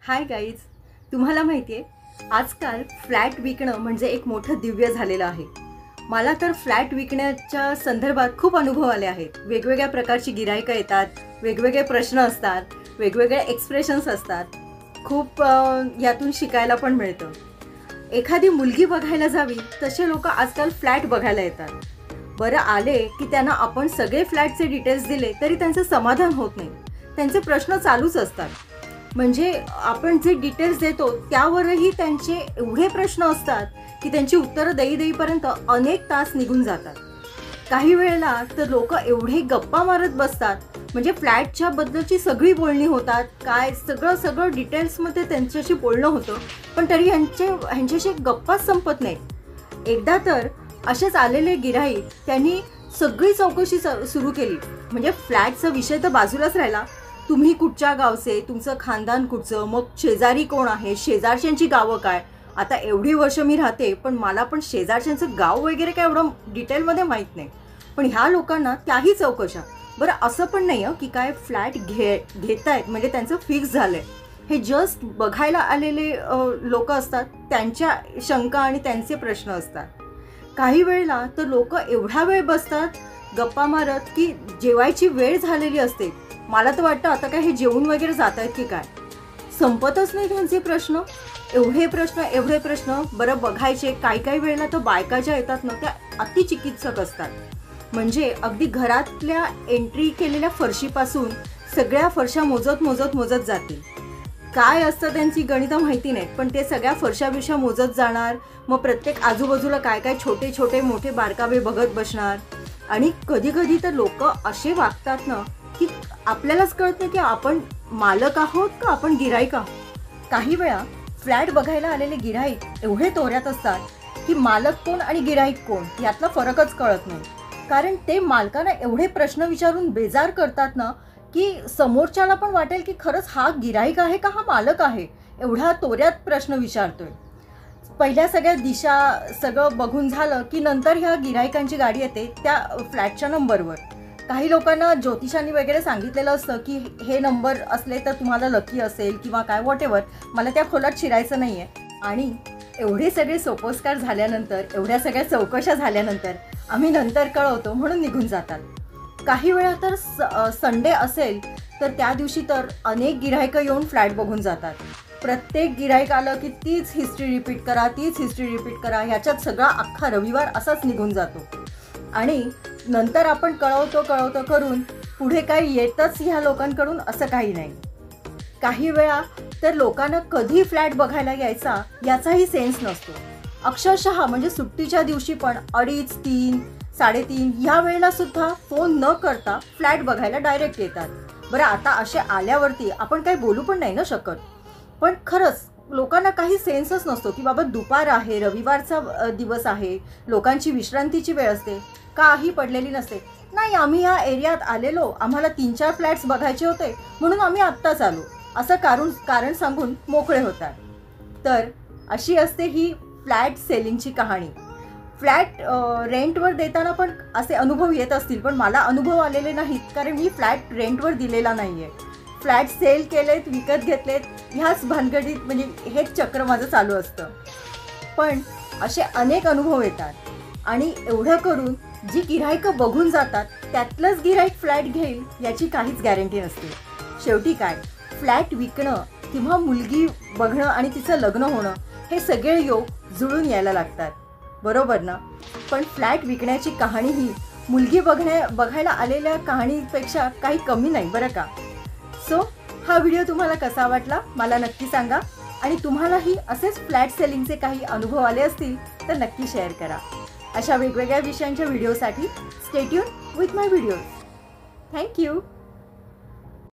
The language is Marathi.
हाय गाईज, तुम्हाला माहिती आहे आजकाल फ्लॅट विकणं म्हणजे एक मोठं दिव्य झालेलं आहे. मला तर फ्लॅट विकण्याच्या संदर्भात खूप अनुभव आले आहेत. वेगवेगळ्या प्रकारची गिराईकं येतात, वेगवेगळे प्रश्न असतात, वेगवेगळे एक्सप्रेशन्स असतात. खूप यातून शिकायला पण मिळतं. एखादी मुलगी बघायला जावी तसे लोक आजकाल फ्लॅट बघायला येतात. बरं आले की त्यांना आपण सगळे फ्लॅटचे डिटेल्स दिले तरी त्यांचं समाधान होत नाही. त्यांचे प्रश्न चालूच असतात. म्हणजे आपण जे डिटेल्स देतो त्यावरही त्यांचे एवढे प्रश्न असतात की त्यांची उत्तरं देईपर्यंत अनेक तास निघून जातात. काही वेळेला तर लोक एवढे गप्पा मारत बसतात, म्हणजे फ्लॅटच्या बद्दलची सगळी बोलणी होतात, काय सगळं डिटेल्समध्ये त्यांच्याशी बोलणं होतं, पण तरी ह्यांच्याशी गप्पाच संपत नाही. एकदा तर असेच आलेले गिऱ्हाईक त्यांनी सगळी चौकशी सुरू केली. म्हणजे फ्लॅटचा विषय तर बाजूलाच राहिला, तुम्ही कुठच्या गावचे, तुमचं खानदान कुठचं, मग शेजारी कोण आहे, शेजारच्यांची गावं काय. आता एवढी वर्ष मी राहते पण मला पण शेजारच्यांचं गाव वगैरे काय एवढं डिटेलमध्ये माहीत नाही. पण ह्या लोकांना त्याही चौकशा. बरं असं पण नाही की काय फ्लॅट घेत आहेत म्हणजे त्यांचं फिक्स झालं आहे. हे जस्ट बघायला आलेले लोक असतात, त्यांच्या शंका आणि त्यांचे प्रश्न असतात. काही वेळेला तर लोक एवढा वेळ बसतात गप्पा मारत की जेवायची वेळ झालेली असते. मला तर वाटतं आता काय हे जेवून वगैरे जात आहेत की काय. संपतच नाही त्यांचे प्रश्न, एवढे प्रश्न. बरं बघायचे काही वेळेला तर बायका ज्या येतात ना त्या अतिचिकित्सक असतात. म्हणजे अगदी घरातल्या एंट्री केलेल्या फरशीपासून सगळ्या फरशा मोजत जातील. काय असतं त्यांची गणितं माहिती नाहीत, पण ते सगळ्या फरशा मोजत जाणार. मग प्रत्येक आजूबाजूला काय छोटे मोठे बारकावे बघत बसणार. आणि कधी तर लोक असे वागतात ना की आपल्यालाच कळत नाही की आपण मालक आहोत का आपण गिराईक आहोत. काही वेळा फ्लॅट बघायला आलेले गिराईक एवढे तोऱ्यात असतात की मालक कोण आणि गिराईक कोण यातला फरकच कळत नाही. कारण ते मालकांना एवढे प्रश्न विचारून बेजार करतात ना की समोरच्याला पण वाटेल की खरंच हा गिराईक आहे का हा मालक आहे, एवढा तोऱ्यात प्रश्न विचारतोय. पहिल्या सगळ्या दिशा सगळं बघून झालं की नंतर ह्या गिराईकांची गाडी येते त्या फ्लॅटच्या नंबरवर. काही लोकांना ज्योतिषांनी वगैरे सांगितलेलं असतं की हे नंबर असले तर तुम्हाला लकी असेल किंवा काय व्हॉटेवर. मला त्या खोलात शिरायचं नाही आहे. आणि एवढे सगळे सोपस्कार झाल्यानंतर, एवढ्या सगळ्या चौकशा झाल्यानंतर आम्ही नंतर कळवतो म्हणून निघून जातात. काही वेळा तर संडे असेल तर त्या दिवशी तर अनेक गिऱ्हाईकं येऊन फ्लॅट बघून जातात. प्रत्येक गिऱ्हाईक आलं की तीच हिस्ट्री रिपीट करा, ह्याच्यात सगळा अख्खा रविवार असाच निघून जातो. आणि नंतर आपण कळवतो करून पुढे काही येतच ह्या लोकांकडून असं काही नाही. काही वेळा तर लोकांना कधी फ्लॅट बघायला यायचा याचाही सेन्स नसतो. अक्षरशः म्हणजे सुट्टीच्या दिवशी पण 2:30, 3, 3:30 ह्या वेळेला सुद्धा फोन न करता फ्लॅट बघायला डायरेक्ट येतात. बरं आता असे आल्यावरती आपण काही बोलू पण नाही ना शकत. पण खरंच लोकांना काही सेन्सच नसतो की बाबा दुपार आहे, रविवारचा दिवस आहे, लोकांची विश्रांतीची वेळ असते, काही पडलेली नसते. नाही आम्ही ह्या एरियात आलेलो, आम्हाला 3-4 फ्लॅट्स बघायचे होते म्हणून आम्ही आत्ताच आलो असं कारण सांगून मोकळे होतात. तर अशी असते ही फ्लॅट सेलिंगची कहाणी. फ्लॅट रेंटवर देताना पण असे अनुभव येत असतील, पण मला अनुभव आलेले नाहीत कारण मी फ्लॅट रेंटवर दिलेला नाही आहे. फ्लॅट सेल केलेत, विकत घेतलेत, ह्याच भानगडीत म्हणजे हेच चक्र माझं चालू असतं. पण असे अनेक अनुभव येतात. आणि एवढं करून जी गिऱ्हाईकं बघून जातात त्यातलंच गिऱ्हाईक फ्लॅट घेईल याची काहीच गॅरंटी नसते. शेवटी काय, फ्लॅट विकणं किंवा मुलगी बघणं आणि तिचं लग्न होणं हे सगळे योग जुळून यायला लागतात, बरोबर ना. पण फ्लॅट विकण्याची कहाणी ही मुलगी बघायला आलेल्या कहाणीपेक्षा काही कमी नाही बरं का. सो हा व्हिडिओ तुम्हाला कसा वाटला मला नक्की सांगा. आणि तुम्हालाही असेच फ्लॅट सेलिंगचे काही अनुभव आले असतील तर नक्की शेअर करा. अशा वेगवेगळ्या विषयांच्या व्हिडिओसाठी stay tune with my videos. Thank you.